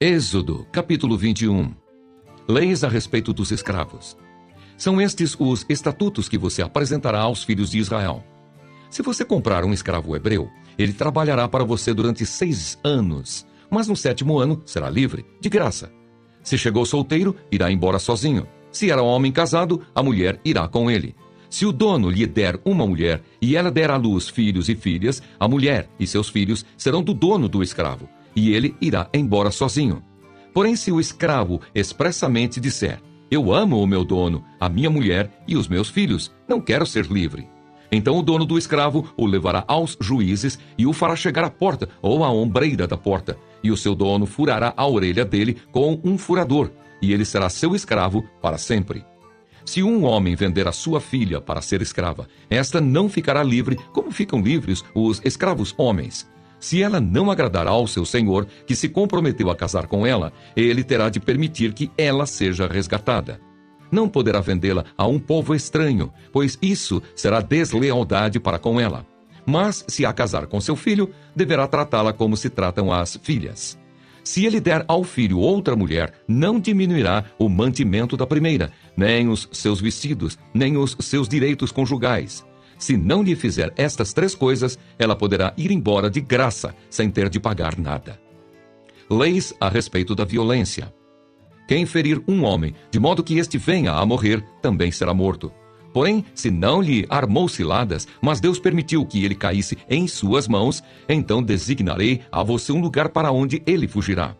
Êxodo, capítulo 21. Leis a respeito dos escravos. São estes os estatutos que você apresentará aos filhos de Israel. Se você comprar um escravo hebreu, ele trabalhará para você durante 6 anos, mas no 7º ano será livre, de graça. Se chegou solteiro, irá embora sozinho. Se era homem casado, a mulher irá com ele. Se o dono lhe der uma mulher e ela der à luz filhos e filhas, a mulher e seus filhos serão do dono do escravo, e ele irá embora sozinho. Porém, se o escravo expressamente disser: eu amo o meu dono, a minha mulher e os meus filhos, não quero ser livre, então o dono do escravo o levará aos juízes e o fará chegar à porta ou à ombreira da porta, e o seu dono furará a orelha dele com um furador, e ele será seu escravo para sempre. Se um homem vender a sua filha para ser escrava, esta não ficará livre como ficam livres os escravos homens. Se ela não agradar ao seu senhor, que se comprometeu a casar com ela, ele terá de permitir que ela seja resgatada. Não poderá vendê-la a um povo estranho, pois isso será deslealdade para com ela. Mas, se a casar com seu filho, deverá tratá-la como se tratam as filhas. Se ele der ao filho outra mulher, não diminuirá o mantimento da primeira, nem os seus vestidos, nem os seus direitos conjugais. Se não lhe fizer estas 3 coisas, ela poderá ir embora de graça, sem ter de pagar nada. Leis a respeito da violência. Quem ferir um homem, de modo que este venha a morrer, também será morto. Porém, se não lhe armou ciladas, mas Deus permitiu que ele caísse em suas mãos, então designarei a você um lugar para onde ele fugirá.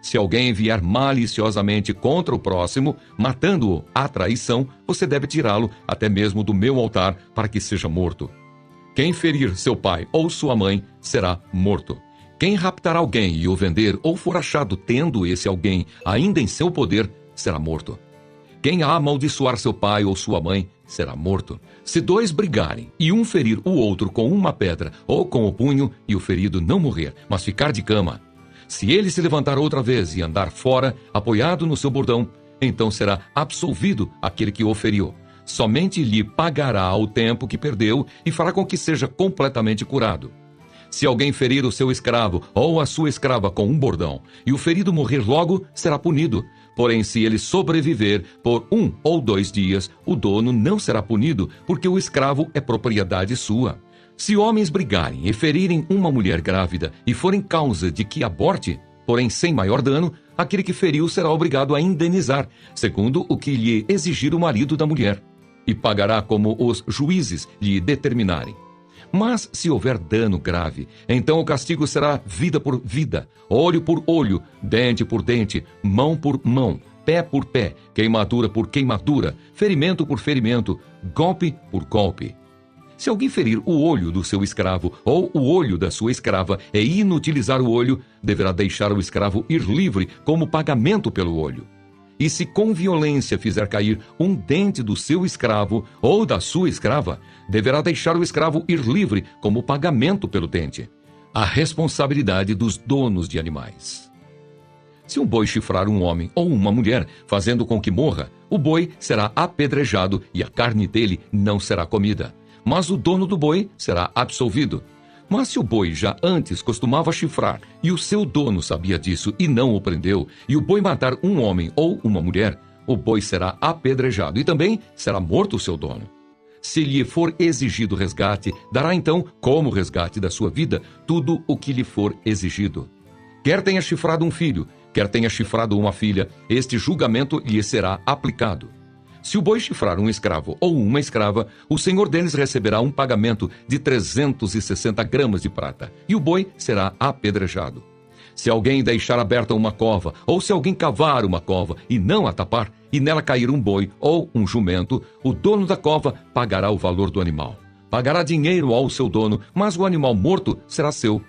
Se alguém vier maliciosamente contra o próximo, matando-o à traição, você deve tirá-lo até mesmo do meu altar para que seja morto. Quem ferir seu pai ou sua mãe será morto. Quem raptar alguém e o vender ou for achado tendo esse alguém ainda em seu poder, será morto. Quem amaldiçoar seu pai ou sua mãe será morto. Se 2 brigarem e um ferir o outro com uma pedra ou com o punho e o ferido não morrer, mas ficar de cama, se ele se levantar outra vez e andar fora, apoiado no seu bordão, então será absolvido aquele que o feriu. Somente lhe pagará o tempo que perdeu e fará com que seja completamente curado. Se alguém ferir o seu escravo ou a sua escrava com um bordão, e o ferido morrer logo, será punido. Porém, se ele sobreviver por 1 ou 2 dias, o dono não será punido, porque o escravo é propriedade sua. Se homens brigarem e ferirem uma mulher grávida e forem causa de que aborte, porém sem maior dano, aquele que feriu será obrigado a indenizar, segundo o que lhe exigir o marido da mulher, e pagará como os juízes lhe determinarem. Mas se houver dano grave, então o castigo será vida por vida, olho por olho, dente por dente, mão por mão, pé por pé, queimadura por queimadura, ferimento por ferimento, golpe por golpe. Se alguém ferir o olho do seu escravo ou o olho da sua escrava e inutilizar o olho, deverá deixar o escravo ir livre como pagamento pelo olho. E se com violência fizer cair um dente do seu escravo ou da sua escrava, deverá deixar o escravo ir livre como pagamento pelo dente. A responsabilidade dos donos de animais. Se um boi chifrar um homem ou uma mulher, fazendo com que morra, o boi será apedrejado e a carne dele não será comida. Mas o dono do boi será absolvido. Mas se o boi já antes costumava chifrar, e o seu dono sabia disso e não o prendeu, e o boi matar um homem ou uma mulher, o boi será apedrejado e também será morto o seu dono. Se lhe for exigido resgate, dará então, como resgate da sua vida, tudo o que lhe for exigido. Quer tenha chifrado um filho, quer tenha chifrado uma filha, este julgamento lhe será aplicado. Se o boi chifrar um escravo ou uma escrava, o senhor deles receberá um pagamento de 360 gramas de prata, e o boi será apedrejado. Se alguém deixar aberta uma cova, ou se alguém cavar uma cova e não a tapar, e nela cair um boi ou um jumento, o dono da cova pagará o valor do animal. Pagará dinheiro ao seu dono, mas o animal morto será seu.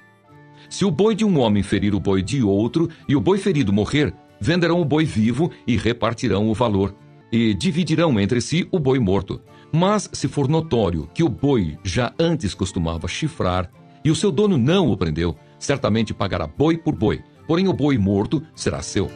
Se o boi de um homem ferir o boi de outro, e o boi ferido morrer, venderão o boi vivo e repartirão o valor. E dividirão entre si o boi morto. Mas se for notório que o boi já antes costumava chifrar, e o seu dono não o prendeu, certamente pagará boi por boi, porém o boi morto será seu.